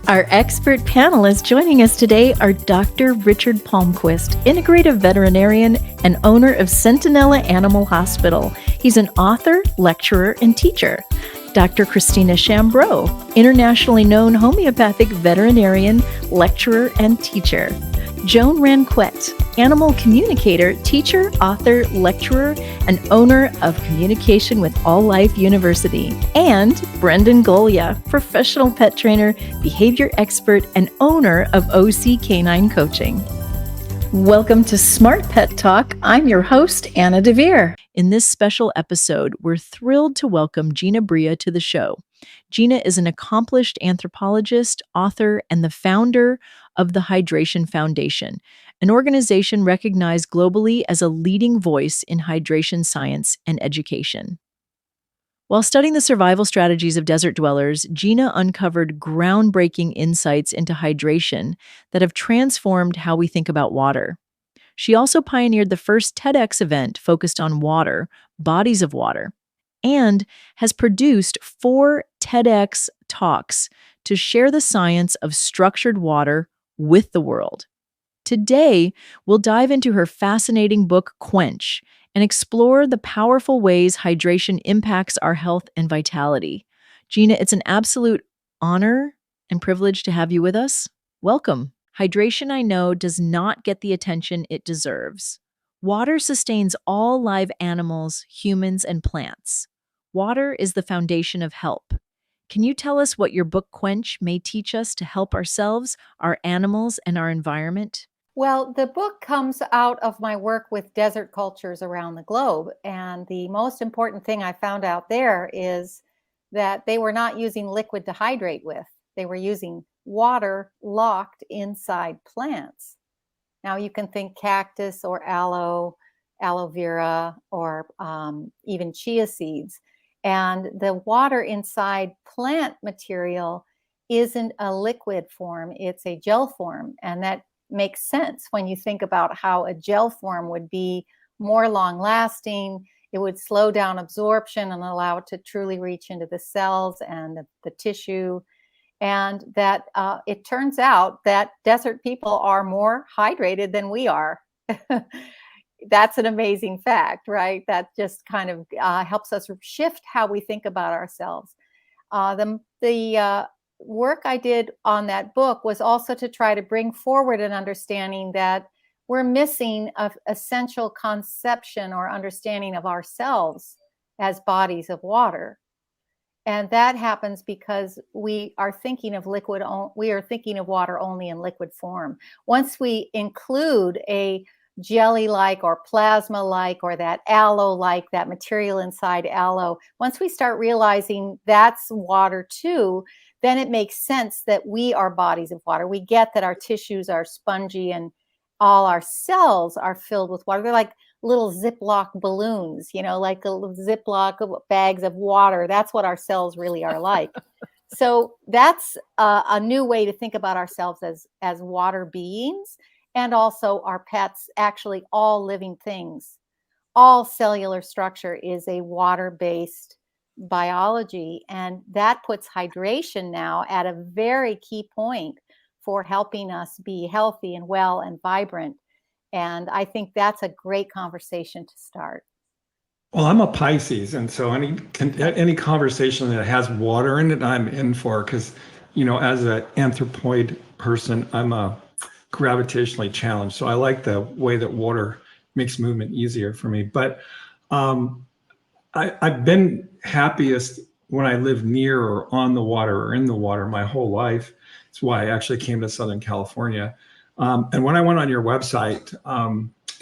Our expert panelists joining us today are Dr. Richard Palmquist, integrative veterinarian and owner of Centinela Animal Hospital. He's an author, lecturer, and teacher. Dr. Christina Chambreau, internationally known homeopathic veterinarian, lecturer, and teacher. Joan Ranquet, animal communicator, teacher, author, lecturer, and owner of Communication with All Life University. And Brendan Golia, professional pet trainer, behavior expert, and owner of OC Canine Coaching. Welcome to Smart Pet Talk. I'm your host, Anna DeVere. In this special episode, we're thrilled to welcome Gina Bria to the show. Gina is an accomplished anthropologist, author, and the founder of the Hydration Foundation, an organization recognized globally as a leading voice in hydration science and education. While studying the survival strategies of desert dwellers, Gina uncovered groundbreaking insights into hydration that have transformed how we think about water. She also pioneered the first TEDx event focused on water, bodies of water, and has produced 4 TEDx talks to share the science of structured water with the world. Today, we'll dive into her fascinating book, Quench, and explore the powerful ways hydration impacts our health and vitality. Gina, it's an absolute honor and privilege to have you with us. Welcome. Hydration, I know, does not get the attention it deserves. Water sustains all live animals, humans, and plants. Water is the foundation of health. Can you tell us what your book Quench may teach us to help ourselves, our animals, and our environment? Well, the book comes out of my work with desert cultures around the globe. And the most important thing I found out there is that they were not using liquid to hydrate with. They were using water locked inside plants. Now you can think cactus or aloe vera, or even chia seeds. And the water inside plant material isn't a liquid form, it's a gel form. And that makes sense when you think about how a gel form would be more long lasting. It would slow down absorption and allow it to truly reach into the cells and the tissue. And that it turns out that desert people are more hydrated than we are. That's an amazing fact, right? That just kind of helps us shift how we think about ourselves. The work I did on that book was also to try to bring forward an understanding that we're missing an essential conception or understanding of ourselves as bodies of water. And that happens because we are thinking of water only in liquid form. Once we include a jelly-like or plasma-like or that aloe-like, that material inside aloe, once we start realizing that's water too, then it makes sense that we are bodies of water. We get that our tissues are spongy and all our cells are filled with water. They're like little Ziploc balloons, like little Ziploc bags of water. That's what our cells really are like. So that's a new way to think about ourselves as water beings. And also our pets, actually all living things. All cellular structure is a water-based biology. And that puts hydration now at a very key point for helping us be healthy and well and vibrant. And I think that's a great conversation to start. Well, I'm a Pisces, and so any conversation that has water in it, I'm in for, because, as an anthropoid person, I'm a gravitationally challenged. So I like the way that water makes movement easier for me. But I've been happiest when I live near or on the water or in the water my whole life. That's why I actually came to Southern California. And when I went on your website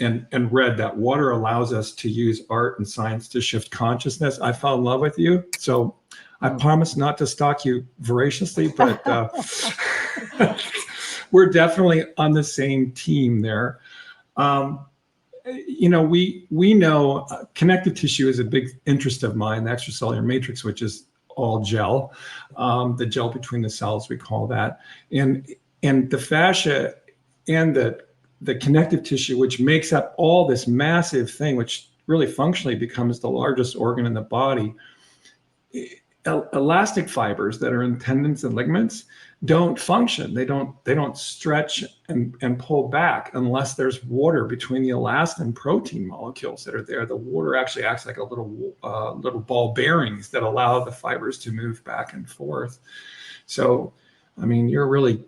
and read that water allows us to use art and science to shift consciousness, I fell in love with you. So I promise not to stalk you voraciously, but we're definitely on the same team there. We know connective tissue is a big interest of mine, the extracellular matrix, which is all gel, the gel between the cells, we call that. And the fascia and the connective tissue, which makes up all this massive thing, which really functionally becomes the largest organ in the body, elastic fibers that are in tendons and ligaments don't function. They don't stretch and pull back unless there's water between the elastin protein molecules that are there. The water actually acts like a little ball bearings that allow the fibers to move back and forth. So, I mean, you're really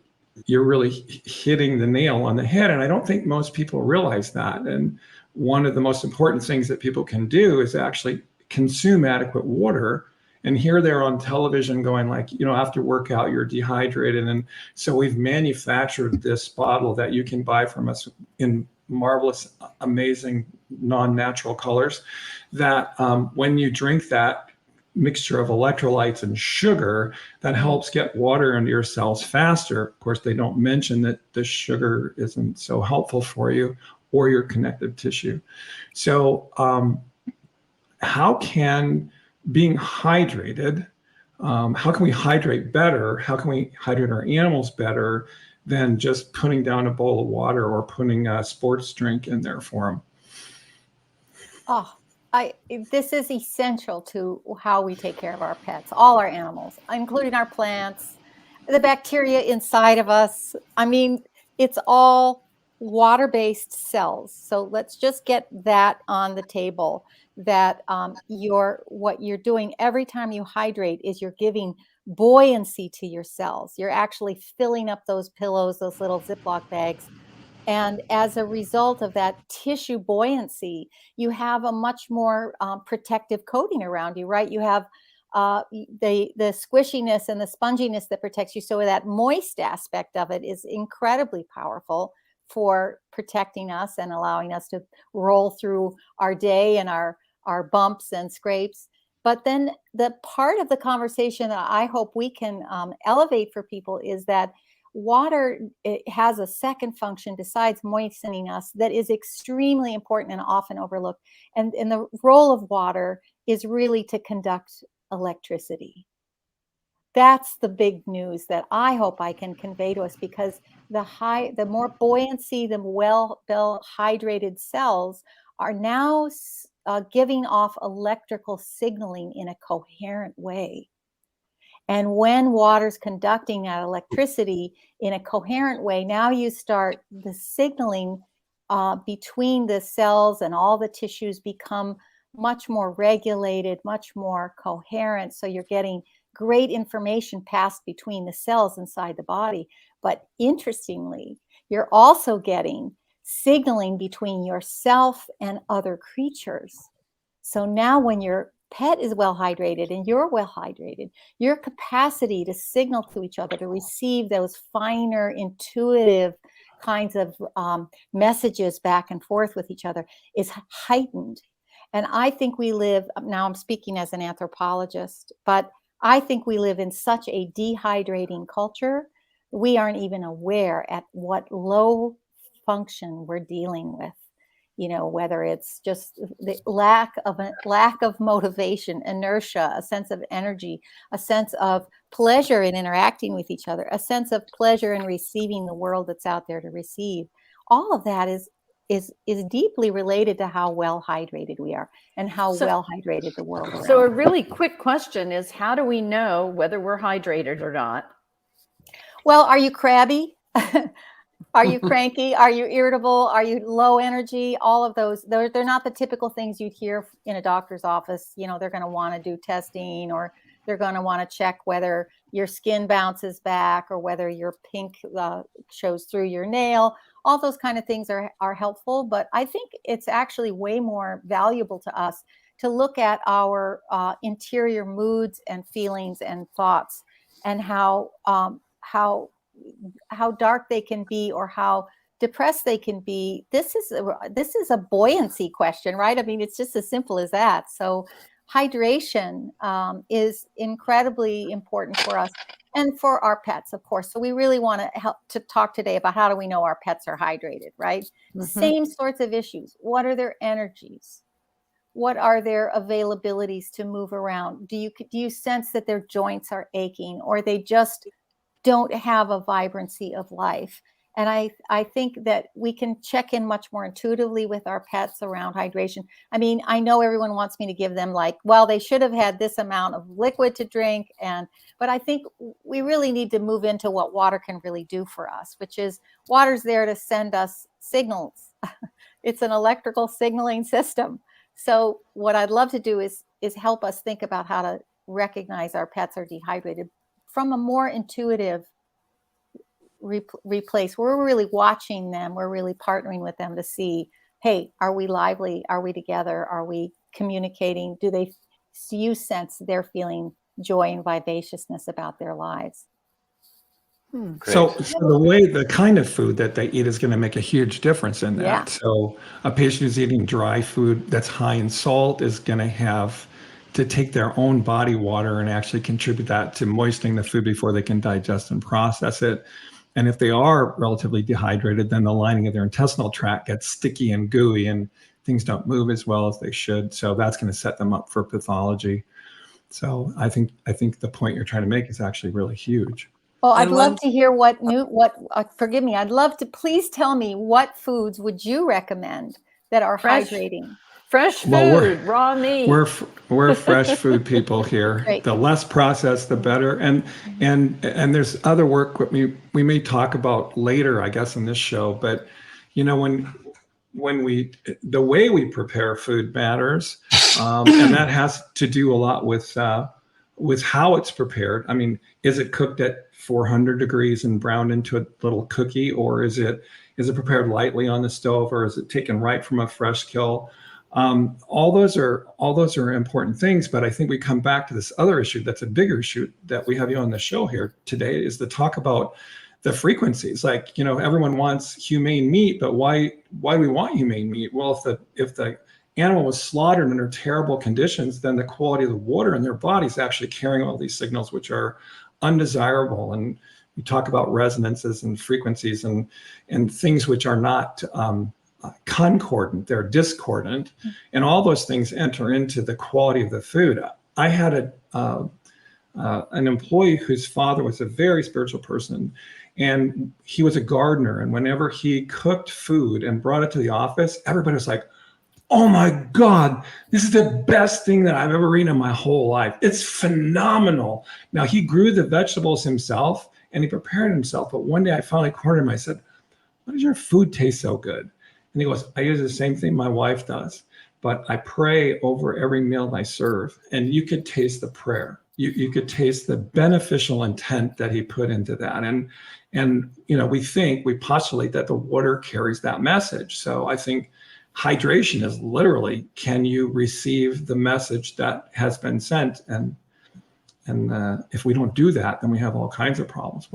hitting the nail on the head, and I don't think most people realize that. And one of the most important things that people can do is actually consume adequate water. And here they're on television going like, after workout, you're dehydrated. And so we've manufactured this bottle that you can buy from us in marvelous, amazing, non-natural colors that when you drink that mixture of electrolytes and sugar, that helps get water into your cells faster. Of course, they don't mention that the sugar isn't so helpful for you or your connective tissue. So how can being hydrated, how can we hydrate better? How can we hydrate our animals better than just putting down a bowl of water or putting a sports drink in there for them? Oh, this is essential to how we take care of our pets, all our animals, including our plants, the bacteria inside of us. I mean, it's all water-based cells. So let's just get that on the table, that what you're doing every time you hydrate is you're giving buoyancy to your cells. You're actually filling up those pillows, those little Ziploc bags. And as a result of that tissue buoyancy, you have a much more protective coating around you, right? You have the squishiness and the sponginess that protects you. So that moist aspect of it is incredibly powerful for protecting us and allowing us to roll through our day and our bumps and scrapes. But then the part of the conversation that I hope we can elevate for people is that water, it has a second function besides moistening us that is extremely important and often overlooked. And the role of water is really to conduct electricity. That's the big news that I hope I can convey to us, because the more buoyancy, the well hydrated cells are now giving off electrical signaling in a coherent way. And when water's conducting that electricity in a coherent way, now you start the signaling between the cells and all the tissues become much more regulated, much more coherent. So you're getting great information passed between the cells inside the body. But interestingly, you're also getting signaling between yourself and other creatures. So now when your pet is well hydrated and you're well hydrated, your capacity to signal to each other, to receive those finer, intuitive kinds of messages back and forth with each other is heightened. And I think we live, now I'm speaking as an anthropologist, but I think we live in such a dehydrating culture, we aren't even aware at what low function we're dealing with. Whether it's just the lack of motivation, inertia, a sense of energy, a sense of pleasure in interacting with each other, a sense of pleasure in receiving the world that's out there to receive. All of that is deeply related to how well hydrated we are and how well hydrated the world around. So a really quick question is, how do we know whether we're hydrated or not? Well, are you crabby? Are you cranky? Are you irritable? Are you low energy? All of those, they're not the typical things you'd hear in a doctor's office. They're going to want to do testing, or they're going to want to check whether your skin bounces back or whether your pink shows through your nail. All those kind of things are helpful. But I think it's actually way more valuable to us to look at our interior moods and feelings and thoughts, and how dark they can be or how depressed they can be. This is a buoyancy question, right? I mean, it's just as simple as that. So hydration is incredibly important for us and for our pets, of course. So we really want to help to talk today about how do we know our pets are hydrated, right? Mm-hmm. Same sorts of issues. What are their energies? What are their availabilities to move around? Do you sense that their joints are aching, or they just don't have a vibrancy of life? And I think that we can check in much more intuitively with our pets around hydration. I mean, I know everyone wants me to give them like, well, they should have had this amount of liquid to drink. But I think we really need to move into what water can really do for us, which is water's there to send us signals. It's an electrical signaling system. So what I'd love to do is help us think about how to recognize our pets are dehydrated from a more intuitive replace. We're really watching them. We're really partnering with them to see, hey, are we lively? Are we together? Are we communicating? Do you sense they're feeling joy and vivaciousness about their lives? So the kind of food that they eat is going to make a huge difference in that. Yeah. So a patient who's eating dry food that's high in salt is going to have to take their own body water and actually contribute that to moistening the food before they can digest and process it. And if they are relatively dehydrated, then the lining of their intestinal tract gets sticky and gooey and things don't move as well as they should. So that's going to set them up for pathology. So I think the point you're trying to make is actually really huge. Well, I'd love to hear forgive me. I'd love to, please tell me, what foods would you recommend that are hydrating? Fresh food, raw meat. We're fresh food people here. Great. The less processed, the better. And there's other work we may talk about later, I guess, in this show. But when the way we prepare food matters, and that has to do a lot with how it's prepared. I mean, is it cooked at 400 degrees and browned into a little cookie, or is it prepared lightly on the stove, or is it taken right from a fresh kill? All those are important things, but I think we come back to this other issue that's a bigger issue that we have you on the show here today, is to talk about the frequencies. Like, everyone wants humane meat, but why do we want humane meat? Well, if the animal was slaughtered under terrible conditions, then the quality of the water in their body is actually carrying all these signals which are undesirable. And we talk about resonances and frequencies and things which are not concordant, they're discordant, and all those things enter into the quality of the food. I had an employee whose father was a very spiritual person, and he was a gardener, and whenever he cooked food and brought it to the office, everybody was like, oh my God, this is the best thing that I've ever eaten in my whole life. It's phenomenal. Now, he grew the vegetables himself and he prepared himself, but one day I finally cornered him. I said, why does your food taste so good? And he goes, I use the same thing my wife does, but I pray over every meal I serve. And you could taste the prayer. You could taste the beneficial intent that he put into that. And we postulate that the water carries that message. So I think hydration is literally, can you receive the message that has been sent? And if we don't do that, then we have all kinds of problems.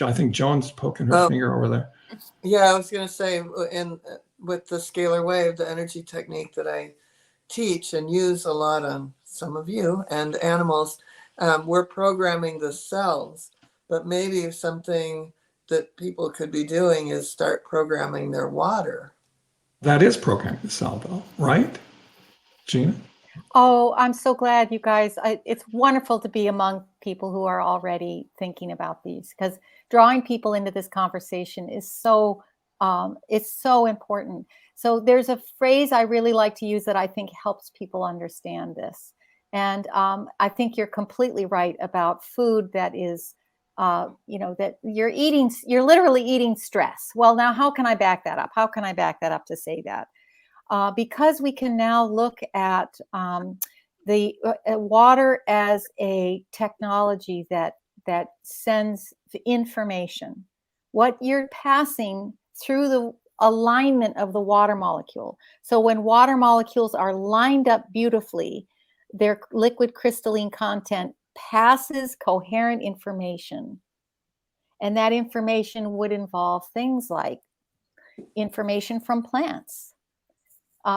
I think Joan's poking her finger over there. Yeah, I was going to say, with the scalar wave, the energy technique that I teach and use a lot on some of you and animals, we're programming the cells, but maybe something that people could be doing is start programming their water. That is programming the cell, though, right, Gina? Oh, I'm so glad, you guys. It's wonderful to be among people who are already thinking about these, because drawing people into this conversation is so important. So there's a phrase I really like to use that I think helps people understand this. And I think you're completely right about food that is, that you're literally eating stress. Well, now, how can I back that up? How can I back that up to say that? Because we can now look at the water as a technology that sends information. What you're passing through the alignment of the water molecule. So when water molecules are lined up beautifully, their liquid crystalline content passes coherent information. And that information would involve things like information from plants.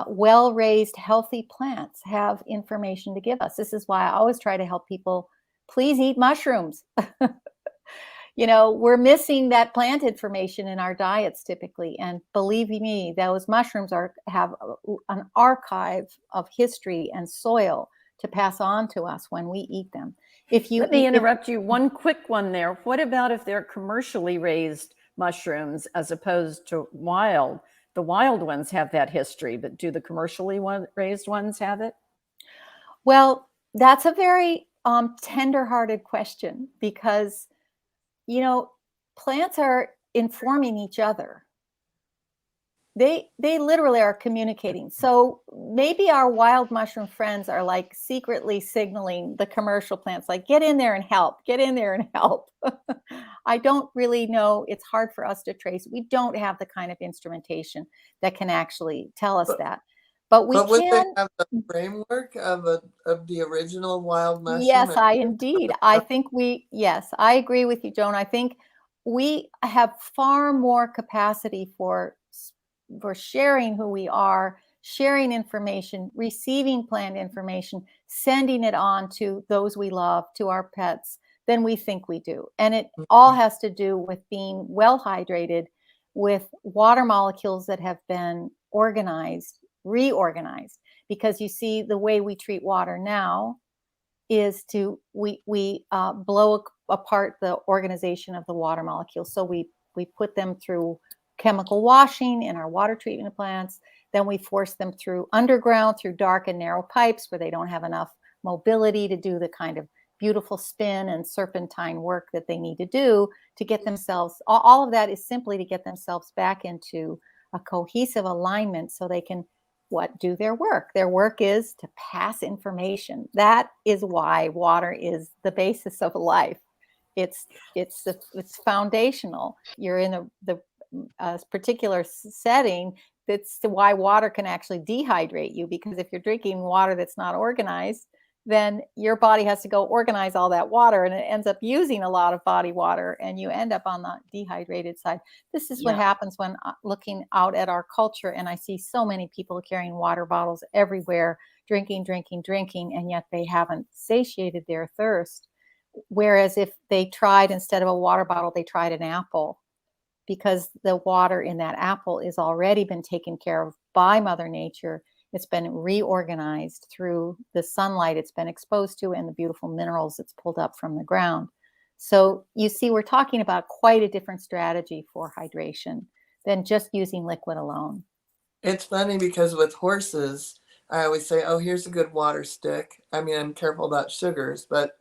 Well-raised, healthy plants have information to give us. This is why I always try to help people, please eat mushrooms. We're missing that plant information in our diets typically. And believe me, those mushrooms have an archive of history and soil to pass on to us when we eat them. Let me interrupt you. One quick one there. What about if they're commercially raised mushrooms as opposed to wild? The wild ones have that history, but do the commercially raised ones have it? Well, that's a very tender-hearted question because, plants are informing each other. They literally are communicating. So maybe our wild mushroom friends are like secretly signaling the commercial plants, like, get in there and help, get in there and help. I don't really know. It's hard for us to trace. We don't have the kind of instrumentation that can actually tell us that. But we would they can. have the framework of the original wild mushroom? Yes, I think yes, I agree with you, Joan. I think we have far more capacity for sharing who we are, sharing information, receiving plant information, sending it on to those we love, to our pets, than we think we do. And it all has to do with being well hydrated, with water molecules that have been reorganized. Because you see, the way we treat water now is we blow apart the organization of the water molecules. So we put them through chemical washing in our water treatment plants. Then we force them through underground, through dark and narrow pipes where they don't have enough mobility to do the kind of beautiful spin and serpentine work that they need to do to get themselves. All of that is simply to get themselves back into a cohesive alignment so they can do their work. Their work is to pass information. That is why water is the basis of life. It's foundational. You're in the particular setting. That's why water can actually dehydrate you, because if you're drinking water that's not organized, then your body has to go organize all that water, and it ends up using a lot of body water, and you end up on the dehydrated side. This is what happens when looking out at our culture, and I see so many people carrying water bottles everywhere, drinking, and yet they haven't satiated their thirst. Whereas if they tried, instead of a water bottle, they tried an apple, because the water in that apple is already been taken care of by Mother Nature. It's been reorganized through the sunlight it's been exposed to and the beautiful minerals it's pulled up from the ground. So you see, we're talking about quite a different strategy for hydration than just using liquid alone. It's funny because with horses, I always say, oh, here's a good water stick. I mean, I'm careful about sugars, but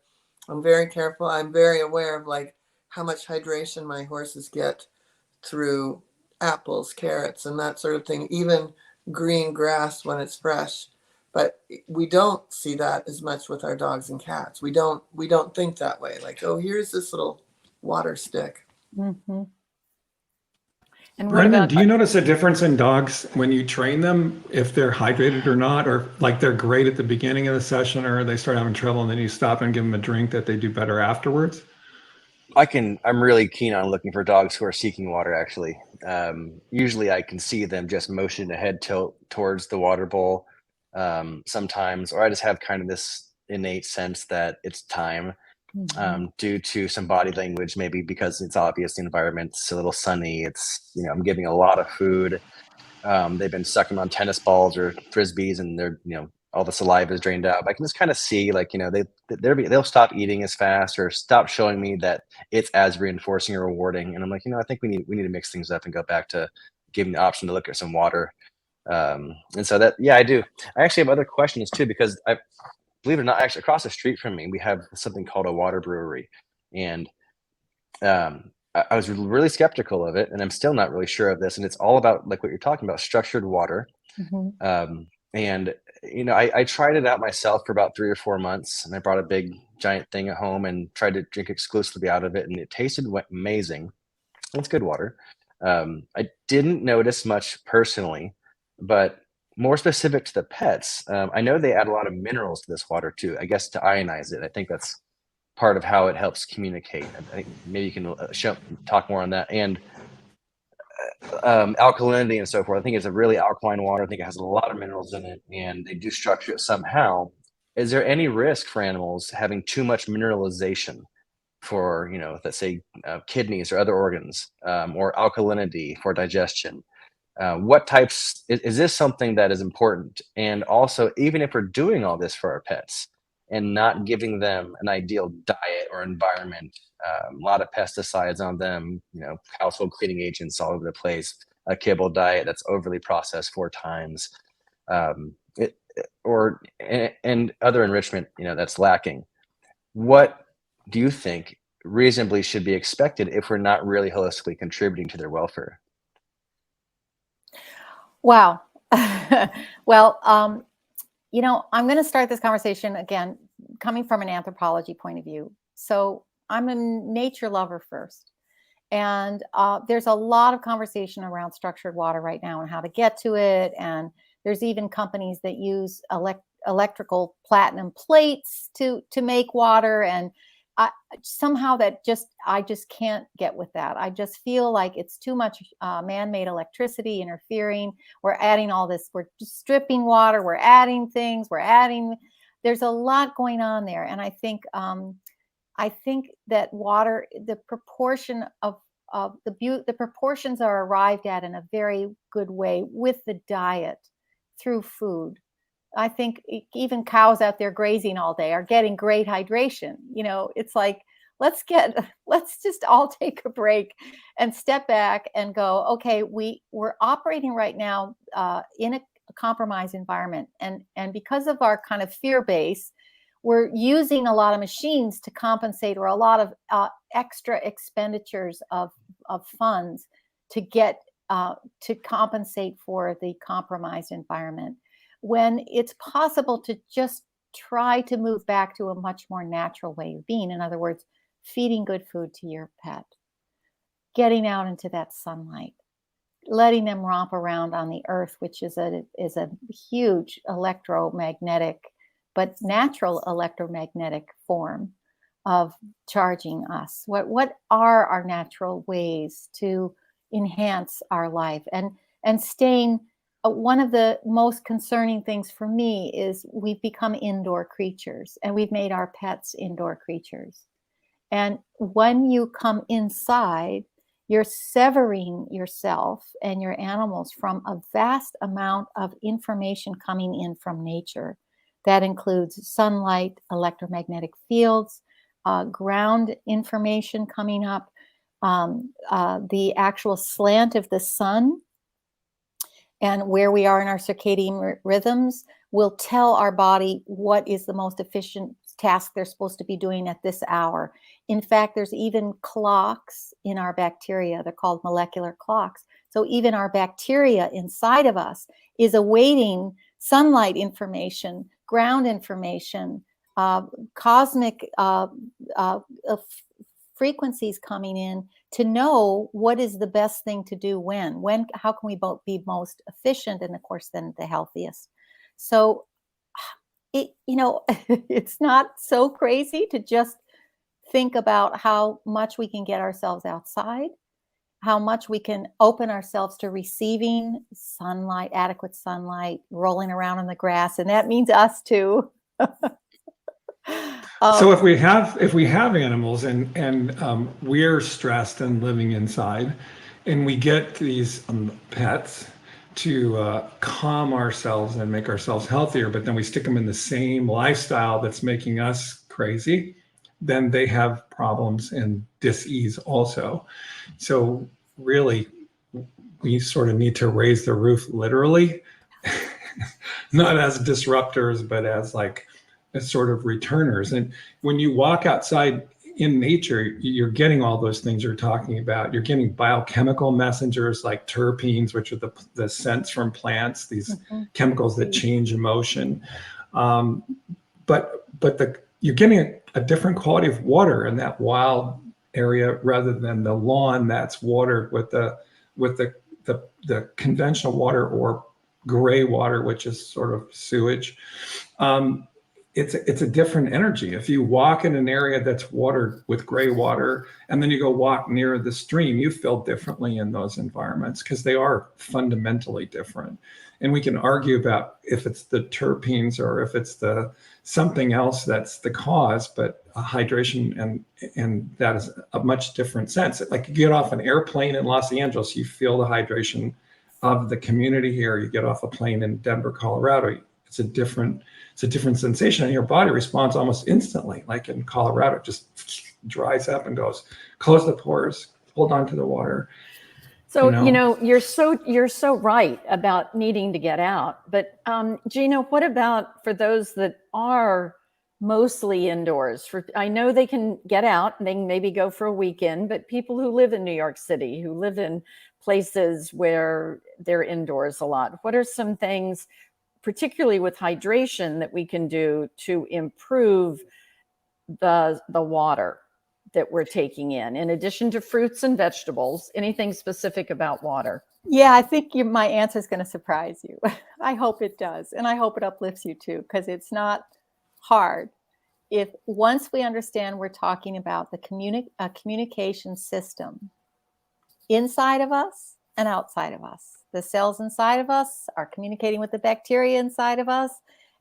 I'm very careful. I'm very aware of like how much hydration my horses get through apples, carrots, and that sort of thing, even green grass when it's fresh. But we don't see that as much with our dogs and cats. We don't think that way. Like, oh, here's this little water stick. Mm-hmm. And Brendan, do you notice a difference in dogs when you train them, if they're hydrated or not, or like they're great at the beginning of the session, or they start having trouble and then you stop and give them a drink that they do better afterwards? I'm really keen on looking for dogs who are seeking water, actually. Usually I can see them just motion a head tilt towards the water bowl sometimes, or I just have kind of this innate sense that it's time, due to some body language, maybe because it's obvious the environment's a little sunny. It's, I'm giving a lot of food. They've been sucking on tennis balls or frisbees, and they're, all the saliva is drained out. But I can just kind of see, like, they'll stop eating as fast or stop showing me that it's as reinforcing or rewarding. And I'm like, I think we need to mix things up and go back to giving the option to look at some water. And so I do. I actually have other questions too, because I believe it or not, actually across the street from me, we have something called a water brewery. And I was really skeptical of it, and I'm still not really sure of this. And it's all about, like what you're talking about, structured water. Mm-hmm. And I tried it out myself for about 3 or 4 months, and I brought a big giant thing at home and tried to drink exclusively out of it, and it tasted amazing. It's good water. I didn't notice much personally, but more specific to the pets, I know they add a lot of minerals to this water too, I guess to ionize it. I think that's part of how it helps communicate. I think maybe you can talk more on that. And alkalinity and so forth. I think it's a really alkaline water. I think it has a lot of minerals in it, and they do structure it somehow. Is there any risk for animals having too much mineralization for, let's say kidneys or other organs, or alkalinity for digestion? What types, is this something that is important? And also, even if we're doing all this for our pets, and not giving them an ideal diet or environment. A lot of pesticides on them, household cleaning agents all over the place, a kibble diet that's overly processed 4 times, and other enrichment, that's lacking. What do you think reasonably should be expected if we're not really holistically contributing to their welfare? Wow. Well, I'm going to start this conversation again, coming from an anthropology point of view. So I'm a nature lover first. And there's a lot of conversation around structured water right now and how to get to it. And there's even companies that use electrical platinum plates to make water. And somehow I just can't get with that. I just feel like it's too much man-made electricity interfering. We're adding all this, we're just stripping water, we're adding things, there's a lot going on there. And I think that water, the proportion of the proportions are arrived at in a very good way with the diet through food. I think even cows out there grazing all day are getting great hydration. It's like, let's just all take a break and step back and go, okay, we're operating right now in a compromised environment. And because of our kind of fear base, we're using a lot of machines to compensate, or a lot of extra expenditures of funds to get to compensate for the compromised environment, when it's possible to just try to move back to a much more natural way of being. In other words, feeding good food to your pet, getting out into that sunlight, letting them romp around on the earth, which is a huge electromagnetic, but natural electromagnetic form of charging us. What are our natural ways to enhance our life? And staying, one of the most concerning things for me is we've become indoor creatures, and we've made our pets indoor creatures. And when you come inside, you're severing yourself and your animals from a vast amount of information coming in from nature. That includes sunlight, electromagnetic fields, ground information coming up, the actual slant of the sun, and where we are in our circadian rhythms will tell our body what is the most efficient task they're supposed to be doing at this hour. In fact, there's even clocks in our bacteria. They're called molecular clocks. So even our bacteria inside of us is awaiting sunlight information, ground information, cosmic frequencies coming in to know what is the best thing to do when, how can we both be most efficient, and of course then the healthiest. So it's not so crazy to just think about how much we can get ourselves outside, how much we can open ourselves to receiving sunlight, adequate sunlight, rolling around in the grass, and that means us too. So if we have animals and we're stressed and living inside, and we get these pets to calm ourselves and make ourselves healthier, but then we stick them in the same lifestyle that's making us crazy, then they have problems and dis-ease also. So really, we sort of need to raise the roof literally, not as disruptors, but as sort of returners. And when you walk outside in nature, you're getting all those things you're talking about. You're getting biochemical messengers like terpenes, which are the scents from plants, these chemicals that change emotion. But you're getting a different quality of water in that wild area rather than the lawn that's watered with the conventional water or gray water, which is sort of sewage. It's a different energy. If you walk in an area that's watered with gray water, and then you go walk near the stream, you feel differently in those environments because they are fundamentally different. And we can argue about if it's the terpenes or if it's the something else that's the cause, but hydration and that is a much different sense. Like you get off an airplane in Los Angeles, you feel the hydration of the community here. You get off a plane in Denver, Colorado, It's a different sensation, and your body responds almost instantly. Like in Colorado, it just dries up and goes, close the pores, hold on to the water. So, you're so right about needing to get out. But Gina, what about for those that are mostly indoors? I know they can get out and they can maybe go for a weekend, but people who live in New York City, who live in places where they're indoors a lot, what are some things, particularly with hydration, that we can do to improve the water that we're taking in addition to fruits and vegetables? Anything specific about water? Yeah, I think my answer is going to surprise you. I hope it does. And I hope it uplifts you too, because it's not hard. If once we understand we're talking about the communication system inside of us and outside of us. The cells inside of us are communicating with the bacteria inside of us,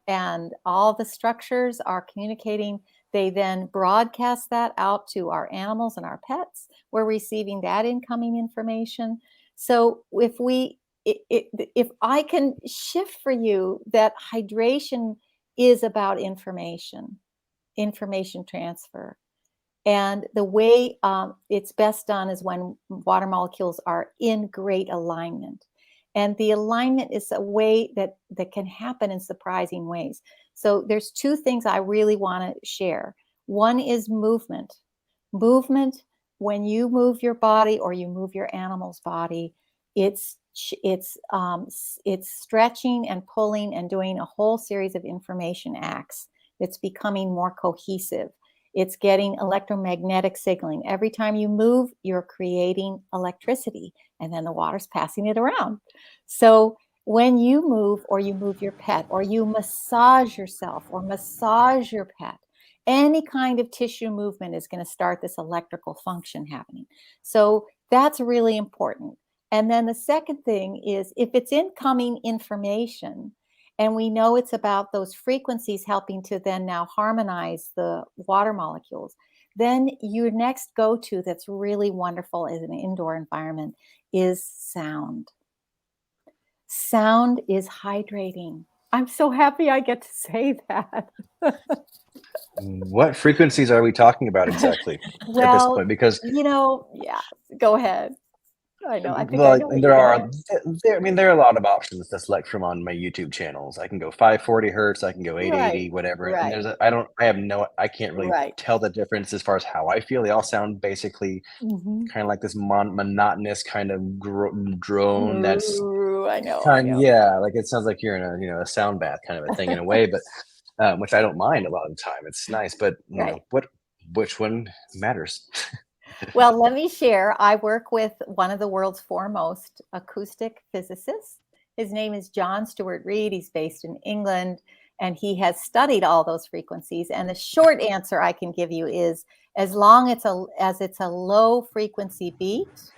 and all the structures are communicating. They then broadcast that out to our animals and our pets. We're receiving that incoming information. So if I can shift for you that hydration is about information transfer. And the way it's best done is when water molecules are in great alignment. And the alignment is a way that can happen in surprising ways. So there's two things I really want to share. One is movement. Movement, when you move your body or you move your animal's body, it's stretching and pulling and doing a whole series of information acts. It's becoming more cohesive. It's getting electromagnetic signaling. Every time you move, you're creating electricity, and then the water's passing it around. So when you move, or you move your pet, or you massage yourself or massage your pet, any kind of tissue movement is going to start this electrical function happening. So that's really important. And then the second thing is, if it's incoming information, and we know it's about those frequencies helping to then now harmonize the water molecules, then your next go-to that's really wonderful as an indoor environment is sound. Sound is hydrating. I'm so happy I get to say that. What frequencies are we talking about exactly at this point? Because yeah, go ahead. I know. I think well, I know. and there are a lot of options to select from on my YouTube channels. I can go 540 hertz, I can go 880, whatever. And Right. I can't really Right. tell the difference as far as how I feel. They all sound basically kind of like this monotonous kind of drone that's Ooh, I know. like it sounds like you're in a sound bath kind of a thing in a way, but which I don't mind a lot of the time. It's nice, but Right. which one matters? Well, let me share. I work with one of the world's foremost acoustic physicists. His name is John Stuart Reid. He's based in England, and he has studied all those frequencies. And the short answer I can give you is, as long as it's a low frequency beat,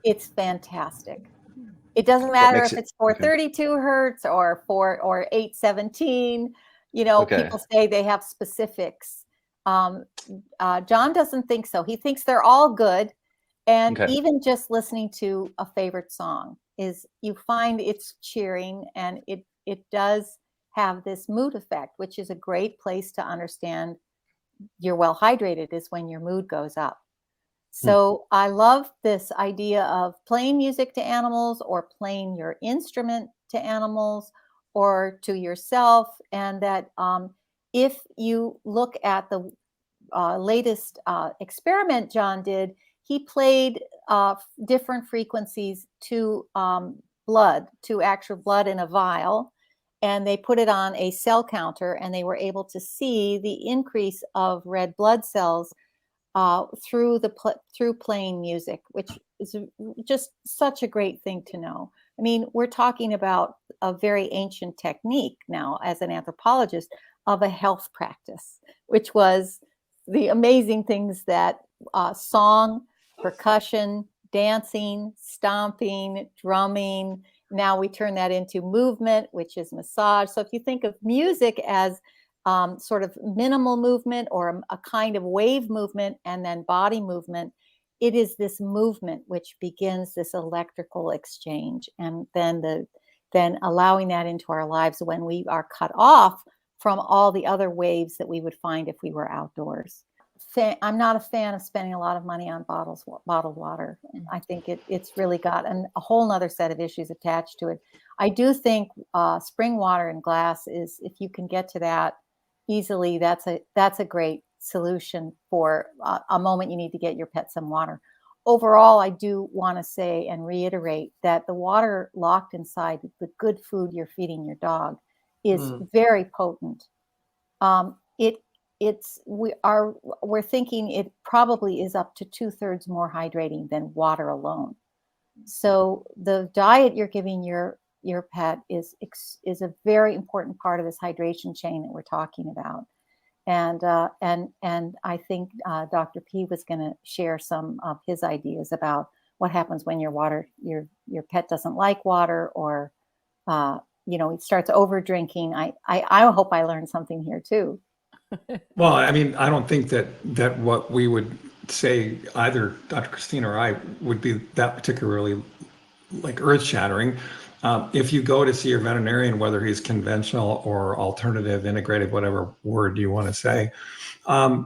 it's fantastic. It doesn't matter if it's 432 hertz or 817. Okay. People say they have specifics. John doesn't think so. He thinks they're all good. And even just listening to a favorite song you find it's cheering, and it does have this mood effect, which is a great place to understand you're well hydrated, is when your mood goes up. So I love this idea of playing music to animals, or playing your instrument to animals or to yourself. And that if you look at the latest experiment John did, he played different frequencies to actual blood in a vial, and they put it on a cell counter, and they were able to see the increase of red blood cells through playing music, which is just such a great thing to know. I mean, we're talking about a very ancient technique now, as an anthropologist, of a health practice, which was the amazing things that song, percussion, dancing, stomping, drumming. Now we turn that into movement, which is massage. So if you think of music as sort of minimal movement, or a kind of wave movement, and then body movement, it is this movement which begins this electrical exchange, and then than allowing that into our lives when we are cut off from all the other waves that we would find if we were outdoors. I'm not a fan of spending a lot of money on bottled water. I think it's really got a whole nother set of issues attached to it. I do think spring water in glass is, if you can get to that easily, that's a great solution for a moment you need to get your pet some water. Overall, I do want to say and reiterate that the water locked inside the good food you're feeding your dog is very potent. We're thinking it probably is up to 2/3 more hydrating than water alone. So the diet you're giving your pet is a very important part of this hydration chain that we're talking about. And I think Dr. P was going to share some of his ideas about what happens when your pet doesn't like water, or it starts over drinking. I hope I learned something here too. Well, I mean, I don't think that what we would say, either Dr. Christine or I, would be that particularly like earth shattering. If you go to see your veterinarian, whether he's conventional or alternative, integrative, whatever word you want to say,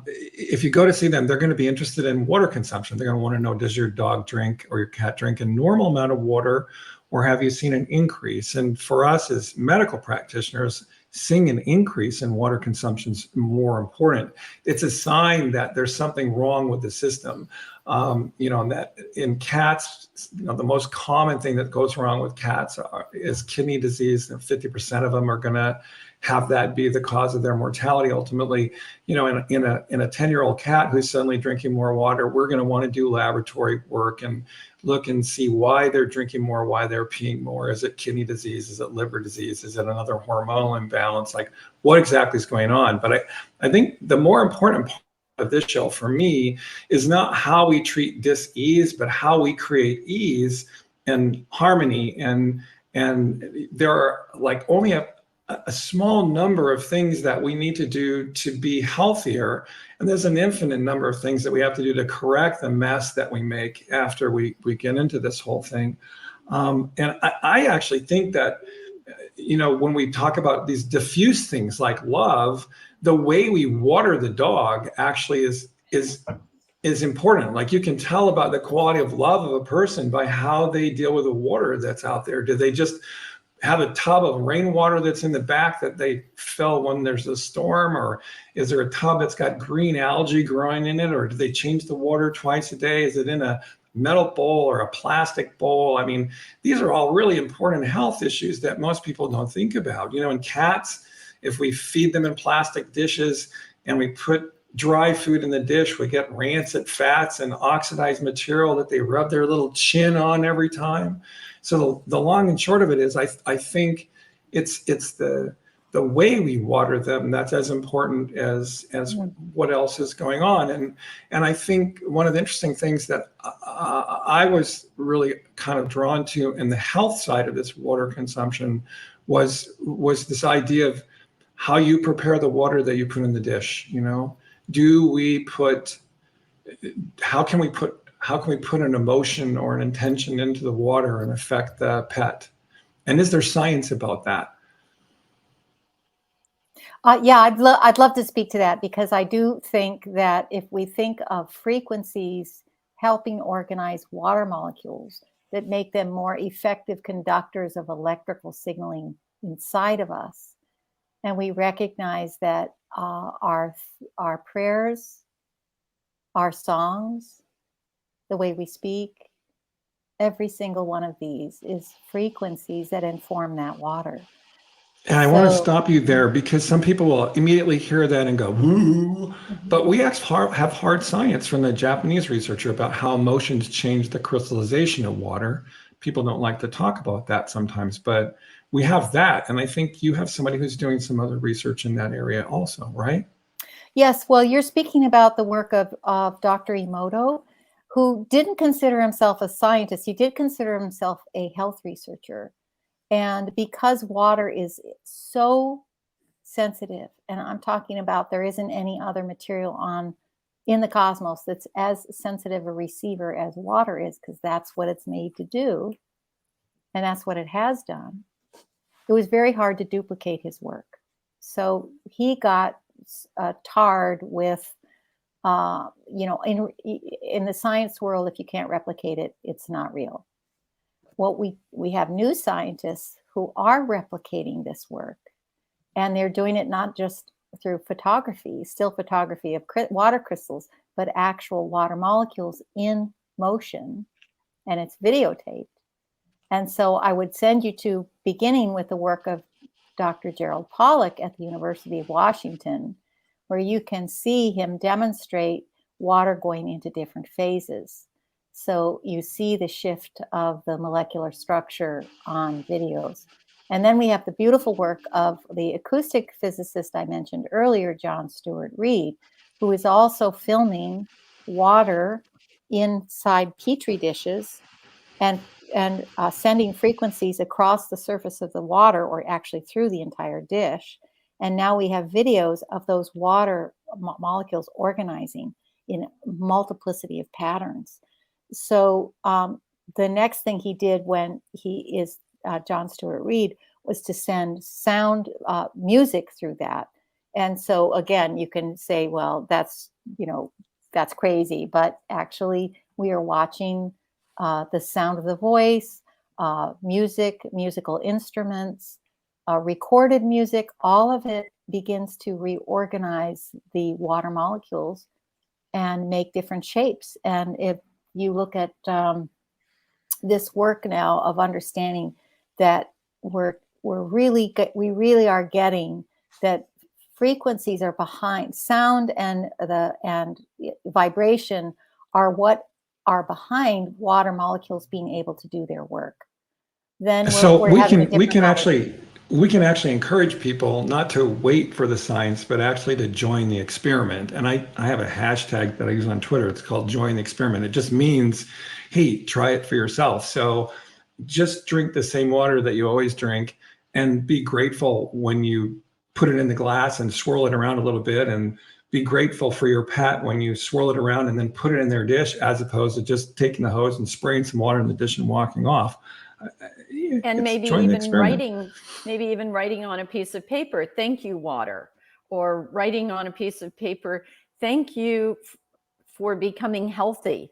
if you go to see them, they're going to be interested in water consumption. They're going to want to know, does your dog drink or your cat drink a normal amount of water, or have you seen an increase? And for us as medical practitioners, seeing an increase in water consumption is more important. It's a sign that there's something wrong with the system. That in cats, the most common thing that goes wrong with cats is kidney disease. And 50% of them are going to have that be the cause of their mortality. Ultimately, in a 10-year-old cat who's suddenly drinking more water, we're going to want to do laboratory work and look and see why they're drinking more, why they're peeing more. Is it kidney disease? Is it liver disease? Is it another hormonal imbalance? Like, what exactly is going on? But I think the more important part of this show for me is not how we treat dis-ease, but how we create ease and harmony. And there are like only a small number of things that we need to do to be healthier. And there's an infinite number of things that we have to do to correct the mess that we make after we get into this whole thing. And I actually think that, when we talk about these diffuse things like love, the way we water the dog actually is important. Like, you can tell about the quality of love of a person by how they deal with the water that's out there. Do they just have a tub of rainwater that's in the back that they fill when there's a storm, or is there a tub that's got green algae growing in it, or do they change the water twice a day? Is it in a metal bowl or a plastic bowl? I mean, these are all really important health issues that most people don't think about. In cats, if we feed them in plastic dishes and we put dry food in the dish, we get rancid fats and oxidized material that they rub their little chin on every time. So the long and short of it is, I think it's the way we water them that's as important as what else is going on. And I think one of the interesting things that I was really kind of drawn to in the health side of this water consumption was this idea of how you prepare the water that you put in the dish. How can we put an emotion or an intention into the water and affect the pet? And is there science about that? Yeah, I'd love to speak to that, because I do think that if we think of frequencies helping organize water molecules that make them more effective conductors of electrical signaling inside of us, and we recognize that our prayers, our songs, the way we speak, every single one of these is frequencies that inform that water. And I want to stop you there, because some people will immediately hear that and go, woo. But we actually have hard science from the Japanese researcher about how emotions change the crystallization of water. People don't like to talk about that sometimes, but we have that. And I think you have somebody who's doing some other research in that area also, right? Yes, well, you're speaking about the work of Dr. Emoto, who didn't consider himself a scientist. He did consider himself a health researcher. And because water is so sensitive, and I'm talking about there isn't any other material in the cosmos that's as sensitive a receiver as water is, because that's what it's made to do, and that's what it has done. it was very hard to duplicate his work. So he got tarred with, in the science world, if you can't replicate it, it's not real. What we have new scientists who are replicating this work, and they're doing it not just through photography, still photography of water crystals, but actual water molecules in motion, and it's videotaped. And so I would send you to beginning with the work of Dr. Gerald Pollack at the University of Washington, where you can see him demonstrate water going into different phases. So you see the shift of the molecular structure on videos. And then we have the beautiful work of the acoustic physicist I mentioned earlier, John Stewart Reed, who is also filming water inside Petri dishes and sending frequencies across the surface of the water, or actually through the entire dish. And now we have videos of those water molecules organizing in multiplicity of patterns. So the next thing he did when he is John Stewart Reed was to send sound music through that. And so again, you can say, well, that's crazy, but actually we are watching the sound of the voice, musical instruments, recorded music, all of it begins to reorganize the water molecules and make different shapes. And if you look at this work now of understanding that we really are getting that frequencies are behind sound, and vibration are what are behind water molecules being able to do their work. Then we can actually encourage people not to wait for the science, but actually to join the experiment. And I have a hashtag that I use on Twitter. It's called Join the Experiment. It just means, hey, try it for yourself. So just drink the same water that you always drink, and be grateful when you put it in the glass and swirl it around a little bit, and be grateful for your pet when you swirl it around and then put it in their dish, as opposed to just taking the hose and spraying some water in the dish and walking off. And maybe even writing on a piece of paper, thank you, water, or writing on a piece of paper, thank you for becoming healthy,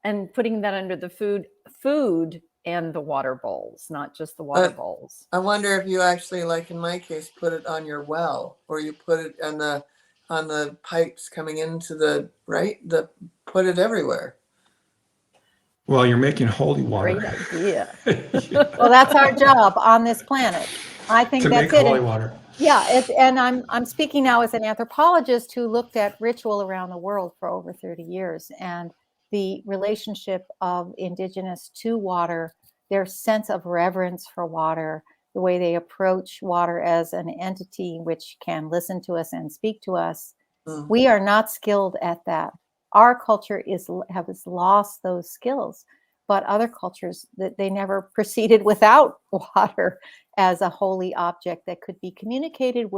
and putting that under the food and the water bowls, not just the water bowls. I wonder if you actually, like in my case, put it on your well, or you put it on the pipes coming into put it everywhere. Well, you're making holy water. Great idea. Well, that's our job on this planet. I think to that's make it. Holy water. Yeah, and I'm speaking now as an anthropologist who looked at ritual around the world for over 30 years, and the relationship of indigenous to water, their sense of reverence for water, the way they approach water as an entity which can listen to us and speak to us. Mm. We are not skilled at that. Our culture has lost those skills, but other cultures, that they never proceeded without water as a holy object that could be communicated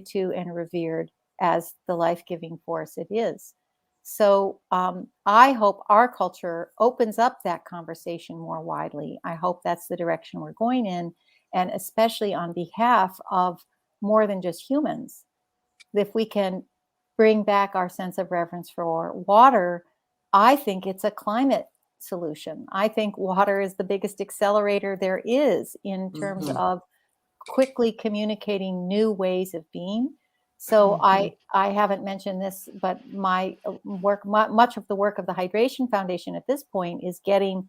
to, and revered as the life-giving force it is. So I hope our culture opens up that conversation more widely. I hope that's the direction we're going in, and especially on behalf of more than just humans. If we can bring back our sense of reverence for water, I think it's a climate solution. I think water is the biggest accelerator there is in terms of quickly communicating new ways of being. So I haven't mentioned this, but my work, much of the work of the Hydration Foundation at this point is getting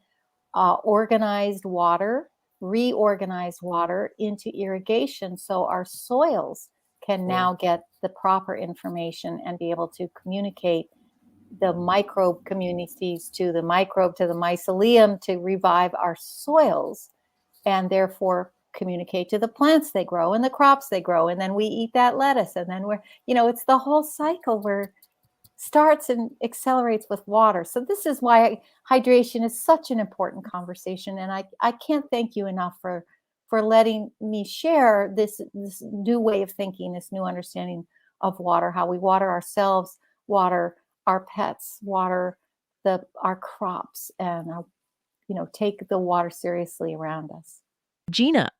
reorganized water into irrigation, so our soils can now get the proper information and be able to communicate the microbe communities to the microbe, to the mycelium, to revive our soils, and therefore communicate to the plants they grow and the crops they grow. And then we eat that lettuce. And then it's the whole cycle where starts and accelerates with water. So this is why hydration is such an important conversation. And I can't thank you enough for letting me share this new way of thinking, this new understanding of water, how we water ourselves, water our pets, water our crops, and take the water seriously around us. Gina,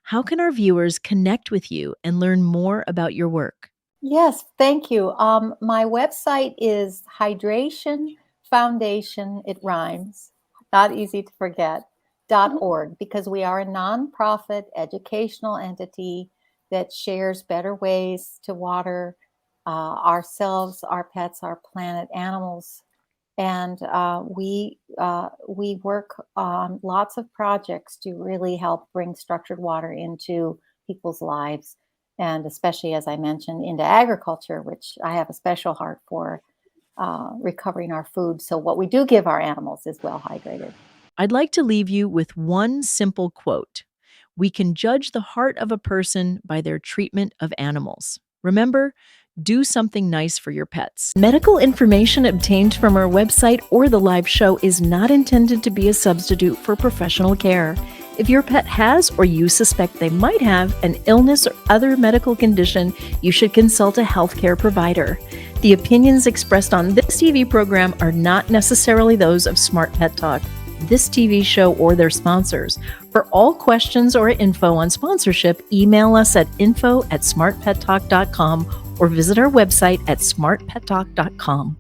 how can our viewers connect with you and learn more about your work? Yes, thank you. My website is Hydration Foundation, it rhymes, not easy to forget, .org, because we are a nonprofit educational entity that shares better ways to water ourselves, our pets, our planet, animals. And we work on lots of projects to really help bring structured water into people's lives, and especially, as I mentioned, into agriculture, which I have a special heart for, recovering our food. So what we do give our animals is well hydrated. I'd like to leave you with one simple quote. We can judge the heart of a person by their treatment of animals. Remember, do something nice for your pets. Medical information obtained from our website or the live show is not intended to be a substitute for professional care. If your pet has or you suspect they might have an illness or other medical condition, you should consult a healthcare provider. The opinions expressed on this TV program are not necessarily those of Smart Pet Talk, this TV show, or their sponsors. For all questions or info on sponsorship, email us at info@smartpettalk.com or visit our website at smartpettalk.com.